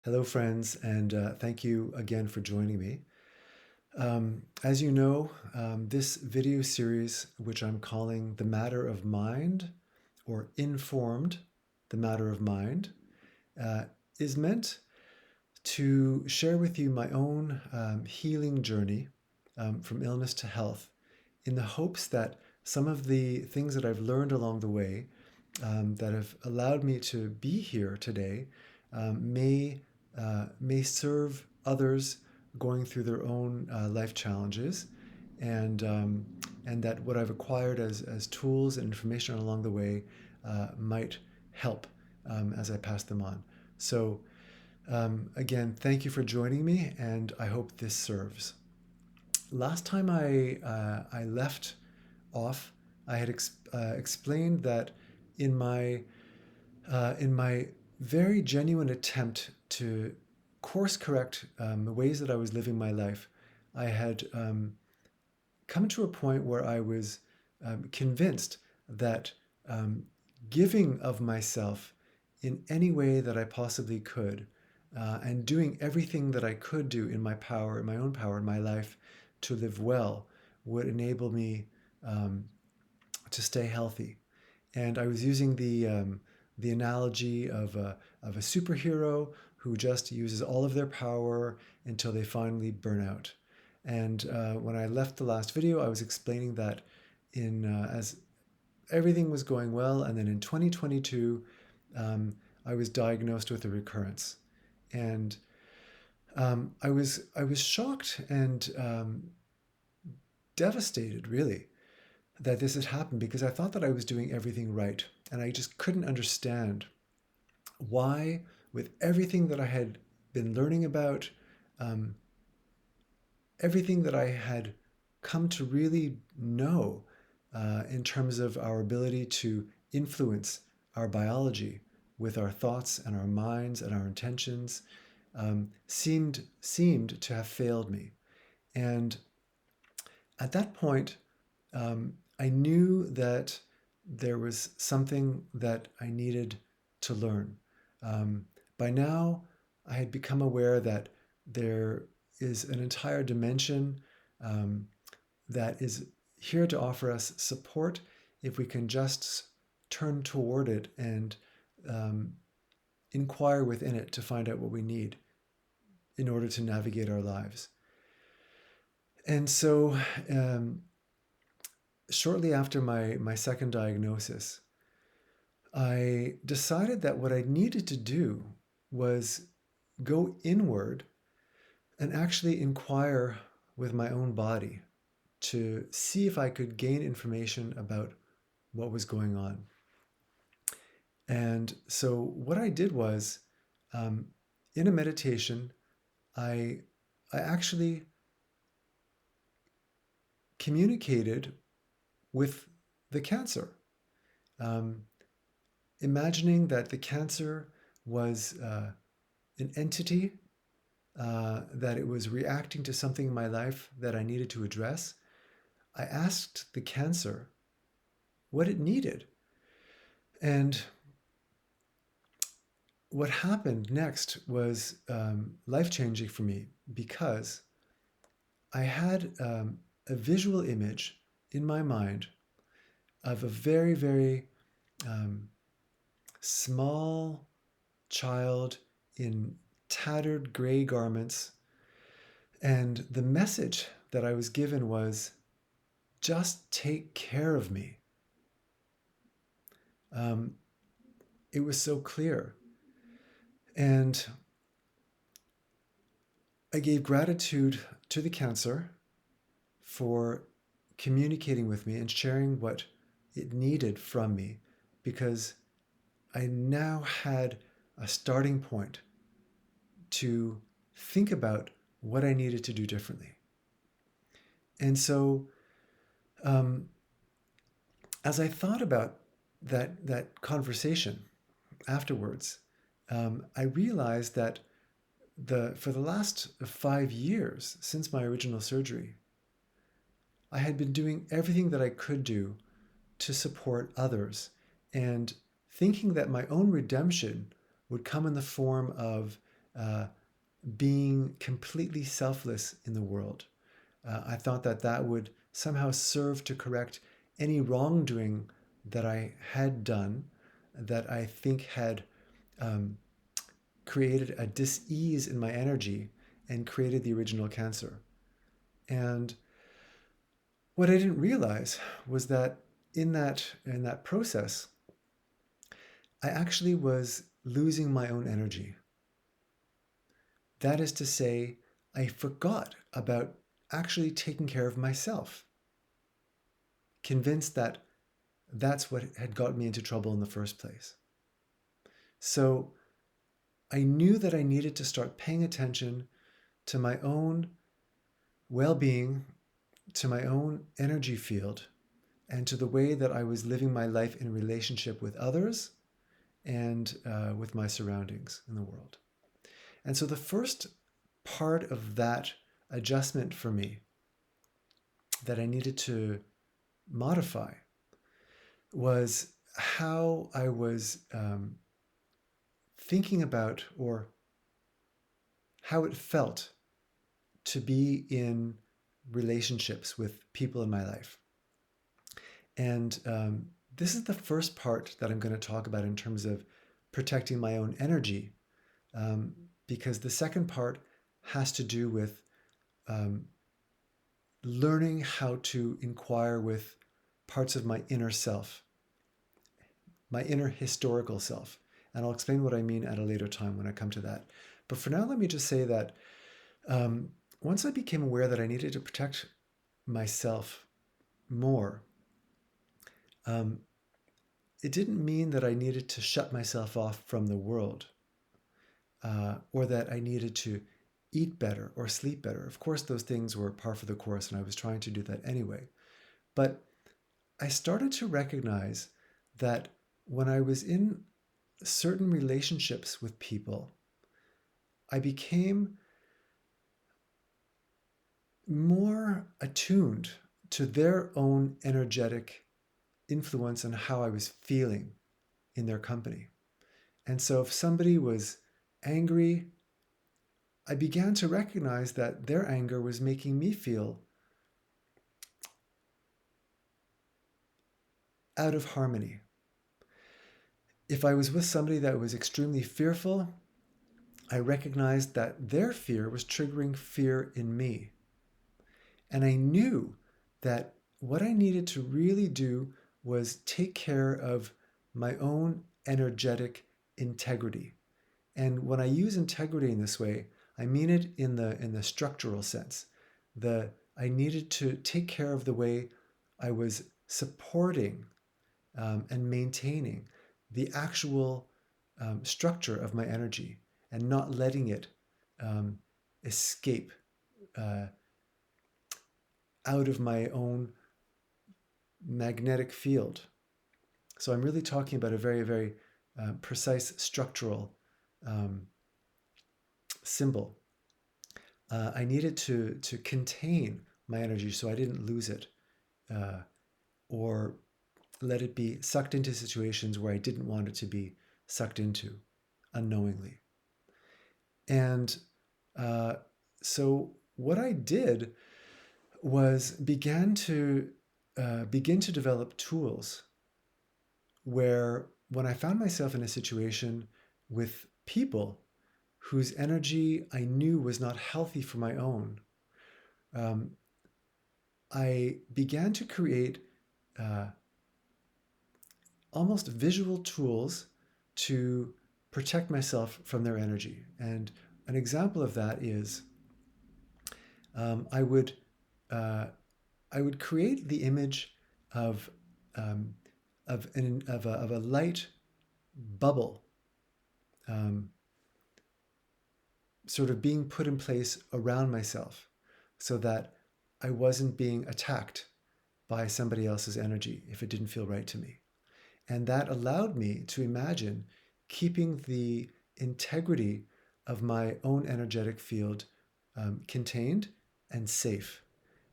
Hello, friends, and thank you again for joining me. As you know, this video series, which I'm calling The Matter of Mind, or Informed, The Matter of Mind, uh, is meant to share with you my own healing journey from illness to health in the hopes that some of the things that I've learned along the way that have allowed me to be here today may serve others going through their own life challenges, and that what I've acquired as tools and information along the way might help as I pass them on. So again, thank you for joining me, and I hope this serves. Last time I left off, I had explained that in my very genuine attempt to course correct the ways that I was living my life, I had come to a point where I was convinced that um, giving of myself in any way that I possibly could, and doing everything that I could do in my power, in my own power, in my life, to live well, would enable me um, to stay healthy. And I was using the analogy of a superhero who just uses all of their power until they finally burn out. And when I left the last video, I was explaining that as everything was going well, and then in 2022, I was diagnosed with a recurrence, and I was shocked and devastated, really, that this had happened, because I thought that I was doing everything right, and I just couldn't understand why, with everything that I had been learning about, um, everything that I had come to really know in terms of our ability to influence our biology with our thoughts and our minds and our intentions, seemed to have failed me. And at that point, I knew that there was something that I needed to learn. By now, I had become aware that there is an entire dimension um, that is here to offer us support if we can just turn toward it and um, inquire within it to find out what we need in order to navigate our lives. And so, shortly after my second diagnosis, I decided that what I needed to do was go inward and actually inquire with my own body to see if I could gain information about what was going on. And so what I did was, um, in a meditation, I I actually communicated with the cancer, um, imagining that the cancer was an entity, that it was reacting to something in my life that I needed to address. I asked the cancer what it needed. And what happened next was life changing for me, because I had a visual image in my mind of a very, very um, small child in tattered gray garments. And the message that I was given was, just take care of me. Um, it was so clear. And I gave gratitude to the cancer for communicating with me and sharing what it needed from me, because I now had a starting point to think about what I needed to do differently. And so, um, as I thought about that conversation afterwards, I realized that for the last 5 years since my original surgery, I had been doing everything that I could do to support others, and thinking that my own redemption would come in the form of uh, being completely selfless in the world. I thought that that would somehow serve to correct any wrongdoing that I had done that I think had um, created a dis-ease in my energy and created the original cancer. And what I didn't realize was that in that process, I actually was losing my own energy. That is to say, I forgot about actually taking care of myself, convinced that that's what had got me into trouble in the first place. So I knew that I needed to start paying attention to my own well being, to my own energy field, and to the way that I was living my life in relationship with others and with my surroundings in the world. And so the first part of that adjustment for me that I needed to modify was how I was thinking about, or how it felt to be in relationships with people in my life. And this is the first part that I'm going to talk about in terms of protecting my own energy, because the second part has to do with um, learning how to inquire with parts of my inner self, my inner historical self. And I'll explain what I mean at a later time when I come to that. But for now, let me just say that um, once I became aware that I needed to protect myself more, um, it didn't mean that I needed to shut myself off from the world, or that I needed to eat better or sleep better. Of course, those things were par for the course, and I was trying to do that anyway. But I started to recognize that when I was in certain relationships with people, I became more attuned to their own energetic influence on how I was feeling in their company. And so if somebody was angry, I began to recognize that their anger was making me feel out of harmony. If I was with somebody that was extremely fearful, I recognized that their fear was triggering fear in me. And I knew that what I needed to really do was take care of my own energetic integrity. And when I use integrity in this way, I mean it in the structural sense. I needed to take care of the way I was supporting and maintaining the actual structure of my energy and not letting it escape uh, out of my own magnetic field. So I'm really talking about a very, very precise structural um, symbol. I needed to contain my energy so I didn't lose it, or let it be sucked into situations where I didn't want it to be sucked into unknowingly. And uh, so what I did was begin to develop tools where, when I found myself in a situation with people whose energy I knew was not healthy for my own, um, I began to create uh, almost visual tools to protect myself from their energy. And an example of that is um, I would uh, I would create the image of um, of a light bubble, um, sort of being put in place around myself, so that I wasn't being attacked by somebody else's energy if it didn't feel right to me. And that allowed me to imagine keeping the integrity of my own energetic field contained and safe.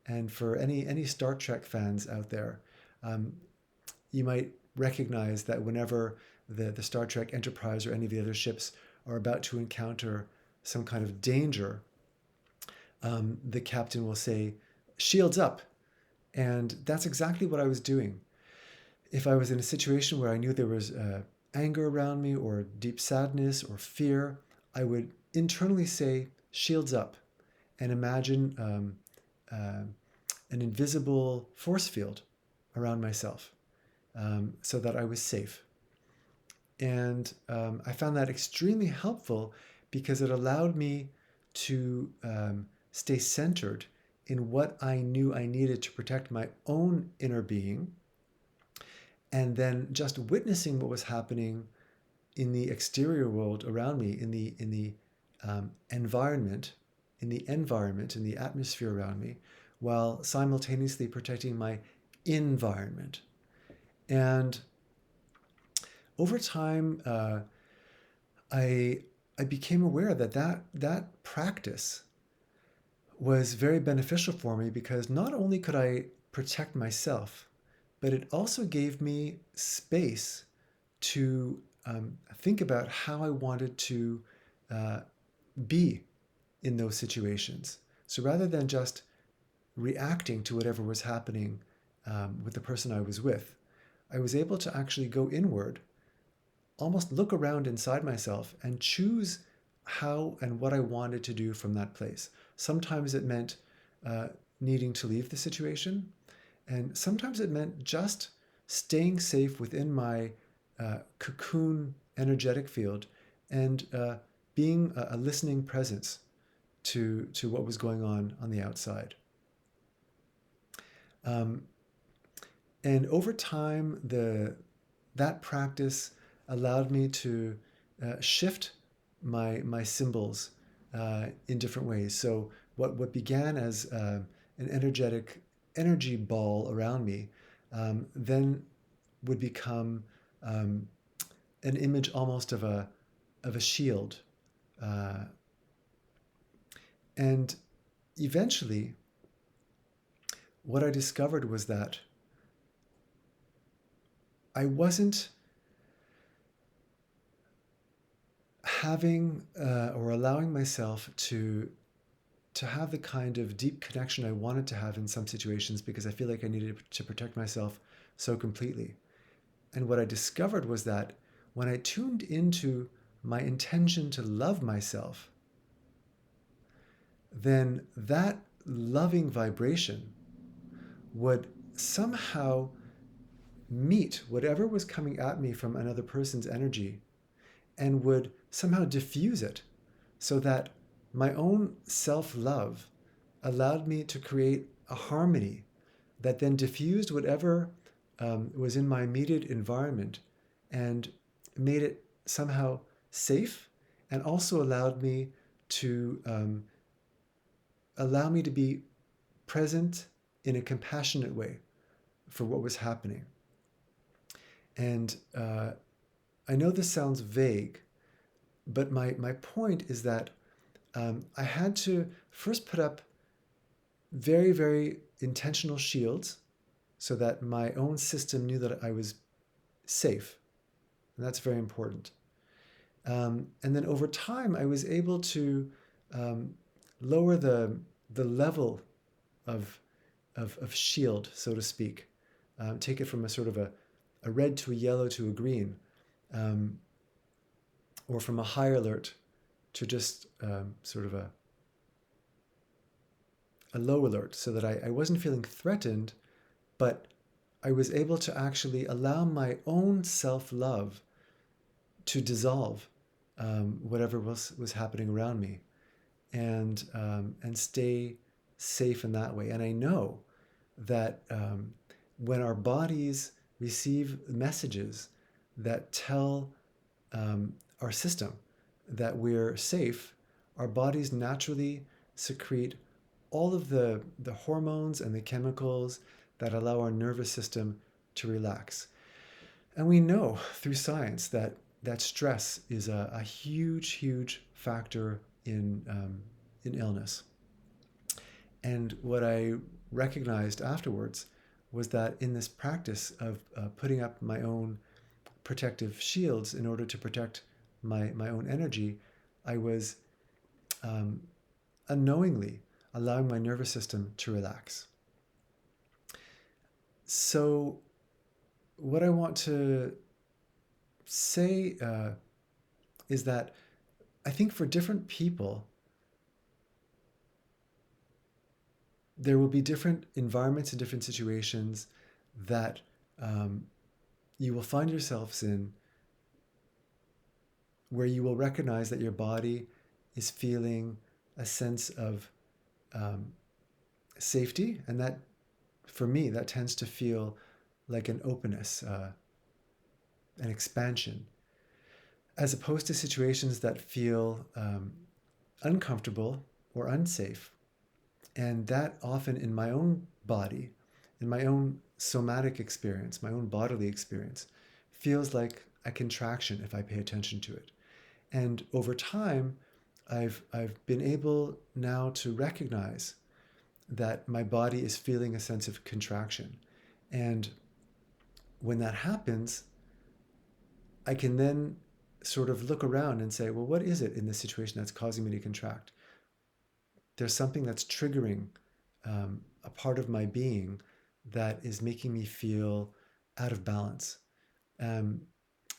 And for any Star Trek fans out there, um, you might recognize that whenever the Star Trek Enterprise or any of the other ships are about to encounter some kind of danger, the captain will say, "Shields up." And that's exactly what I was doing. If I was in a situation where I knew there was anger around me or deep sadness or fear, I would internally say, "Shields up," and imagine uh, an invisible force field around myself, so that I was safe. And I found that extremely helpful because it allowed me to stay centered in what I knew I needed to protect my own inner being, and then just witnessing what was happening in the exterior world around me, environment, in the atmosphere around me, while simultaneously protecting my environment. And over time, I I became aware that that practice was very beneficial for me because not only could I protect myself, but it also gave me space to think about how I wanted to uh, be in those situations. So rather than just reacting to whatever was happening with the person I was with, I was able to actually go inward, almost look around inside myself and choose how and what I wanted to do from that place. Sometimes it meant uh, needing to leave the situation, and sometimes it meant just staying safe within my cocoon energetic field and being a listening presence to what was going on the outside. Um, and over time, that practice allowed me to shift my symbols in different ways. So what began as an energetic energy ball around me then would become um, an image almost of a shield, uh, and eventually, what I discovered was that I wasn't having or allowing myself to have the kind of deep connection I wanted to have in some situations because I feel like I needed to protect myself so completely. And what I discovered was that when I tuned into my intention to love myself, then that loving vibration would somehow meet whatever was coming at me from another person's energy and would somehow diffuse it so that my own self love allowed me to create a harmony that then diffused whatever was in my immediate environment and made it somehow safe, and also allowed me to allow me to be present in a compassionate way for what was happening. And I know this sounds vague, but my point is that I had to first put up very, very intentional shields so that my own system knew that I was safe. And that's very important. And then over time, I was able to um, lower the level of, of shield, so to speak, take it from a sort of a red to a yellow to a green, um, or from a high alert to just sort of a low alert, so that I wasn't feeling threatened, but I was able to actually allow my own self love to dissolve whatever was happening around me, and stay safe in that way. And I know that when our bodies receive messages that tell our system that we're safe, our bodies naturally secrete all of the hormones and the chemicals that allow our nervous system to relax. And we know through science that stress is a huge, huge factor in illness. And what I recognized afterwards was that in this practice of putting up my own protective shields in order to protect my own energy, I was um, unknowingly allowing my nervous system to relax. So, what I want to say is that I think for different people, there will be different environments and different situations that um, you will find yourselves in where you will recognize that your body is feeling a sense of um, safety. And that, for me, that tends to feel like an openness, an expansion, as opposed to situations that feel uncomfortable or unsafe. And that often in my own body, in my own somatic experience, my own bodily experience, feels like a contraction if I pay attention to it. And over time, I've been able now to recognize that my body is feeling a sense of contraction. And when that happens, I can then sort of look around and say, well, what is it in this situation that's causing me to contract? There's something that's triggering a part of my being that is making me feel out of balance. Um,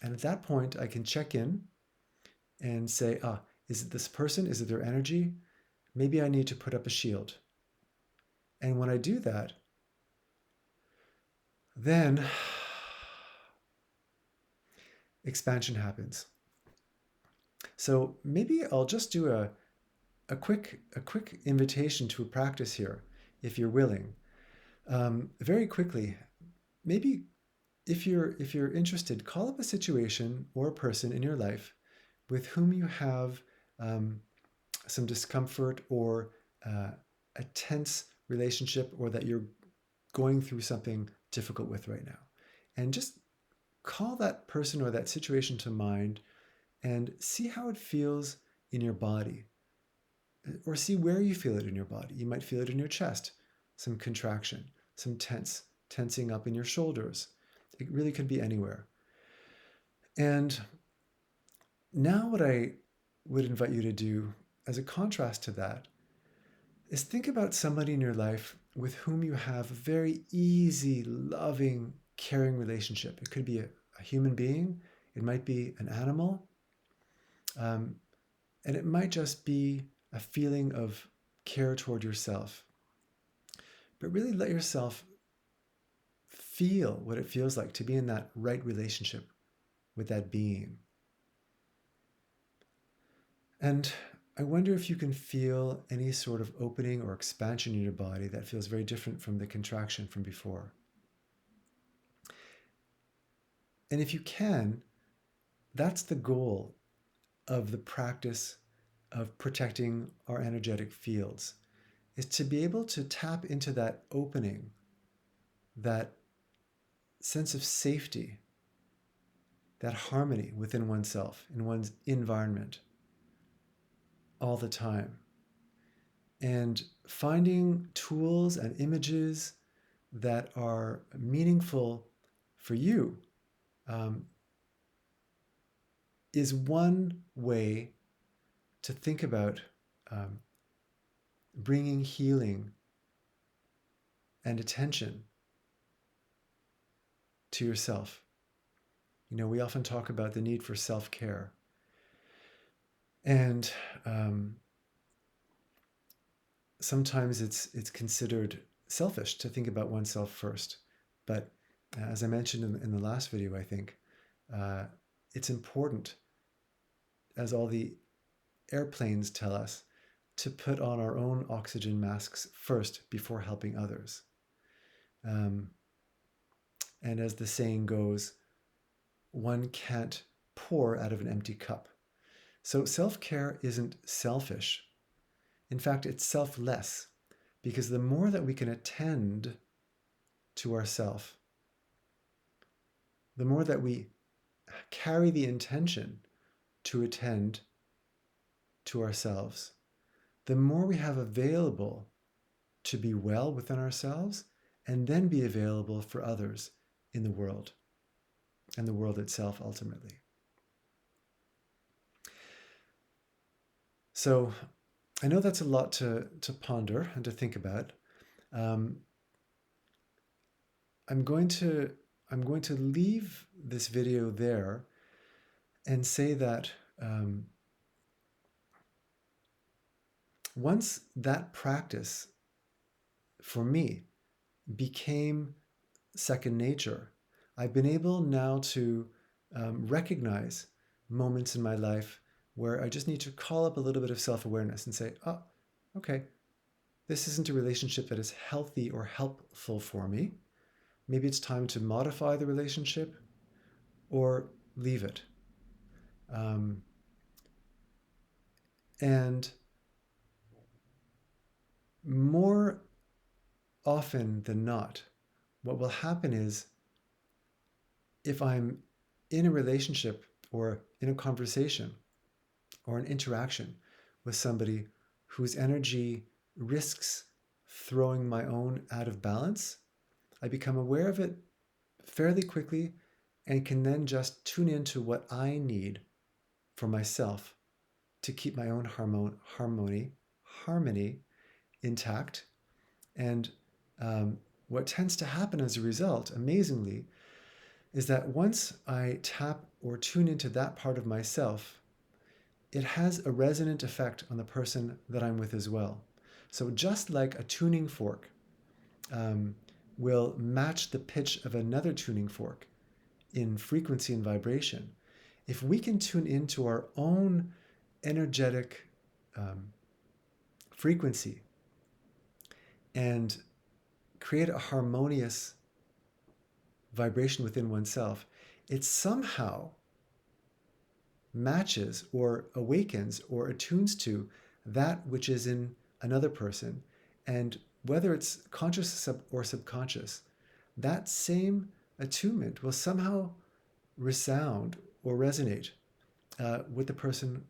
and at that point, I can check in and say, is it this person? Is it their energy? Maybe I need to put up a shield. And when I do that, then expansion happens. So maybe I'll just do a quick invitation to a practice here, if you're willing. Very quickly, maybe if you're interested, call up a situation or a person in your life with whom you have some discomfort or a tense relationship, or that you're going through something difficult with right now. And just call that person or that situation to mind and see how it feels in your body, or see where you feel it in your body. You might feel it in your chest, some contraction, some tensing up in your shoulders. It really could be anywhere. And now what I would invite you to do as a contrast to that is think about somebody in your life with whom you have a very easy, loving, caring relationship. It could be a human being, it might be an animal, and it might just be a feeling of care toward yourself. But really let yourself feel what it feels like to be in that right relationship with that being. And I wonder if you can feel any sort of opening or expansion in your body that feels very different from the contraction from before. And if you can, that's the goal of the practice of protecting our energetic fields, is to be able to tap into that opening, that sense of safety, that harmony within oneself, in one's environment, all the time. And finding tools and images that are meaningful for you is one way to think about bringing healing and attention to yourself. You know, we often talk about the need for self-care. And sometimes it's considered selfish to think about oneself first. But as I mentioned in the last video, I think it's important, as all the airplanes tell us, to put on our own oxygen masks first before helping others. And as the saying goes, one can't pour out of an empty cup. So self-care isn't selfish. In fact, it's selfless, because the more that we can attend to ourself, the more that we carry the intention to attend to ourselves, the more we have available to be well within ourselves and then be available for others in the world and the world itself ultimately. So I know that's a lot to ponder and to think about. Um, I'm going to I'm going to leave this video there and say that um, once that practice for me became second nature, I've been able now to recognize moments in my life where I just need to call up a little bit of self awareness and say, oh, okay, this isn't a relationship that is healthy or helpful for me. Maybe it's time to modify the relationship or leave it. Um, and more often than not, what will happen is if I'm in a relationship or in a conversation or an interaction with somebody whose energy risks throwing my own out of balance, I become aware of it fairly quickly and can then just tune into what I need for myself to keep my own harmony intact. And what tends to happen as a result, amazingly, is that once I tap or tune into that part of myself, it has a resonant effect on the person that I'm with as well. So just like a tuning fork um, will match the pitch of another tuning fork in frequency and vibration, if we can tune into our own energetic um, frequency and create a harmonious vibration within oneself, it somehow matches or awakens or attunes to that which is in another person. And whether it's conscious or subconscious, that same attunement will somehow resound or resonate with the person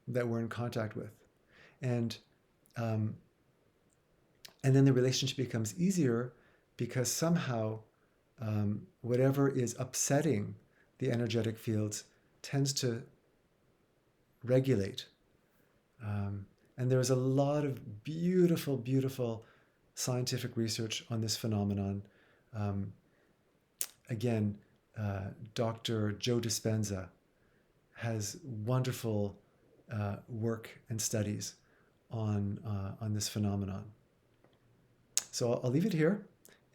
that we're in contact with. And um, and then the relationship becomes easier because somehow whatever is upsetting the energetic fields tends to regulate. Um, and there's a lot of beautiful, beautiful scientific research on this phenomenon. Um, again, Dr. Joe Dispenza has wonderful work and studies on this phenomenon. So I'll leave it here.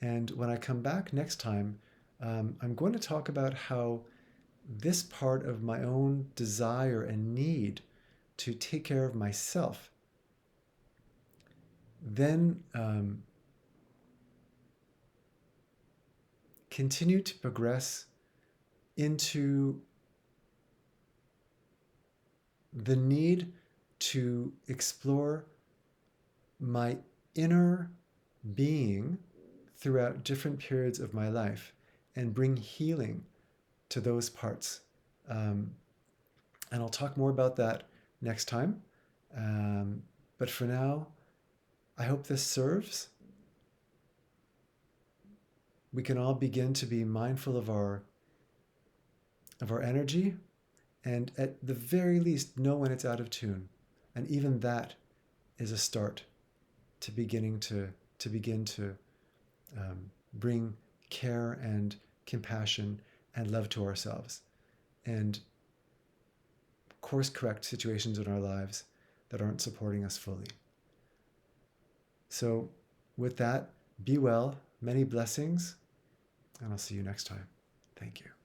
And when I come back next time, I'm going to talk about how this part of my own desire and need to take care of myself then continue to progress into the need to explore my inner being throughout different periods of my life and bring healing to those parts. And I'll talk more about that next time. But for now, I hope this serves. We can all begin to be mindful of our energy, and at the very least know when it's out of tune. And even that is a start to begin to bring care and compassion and love to ourselves, and course correct situations in our lives that aren't supporting us fully. So with that, be well, many blessings, and I'll see you next time. Thank you.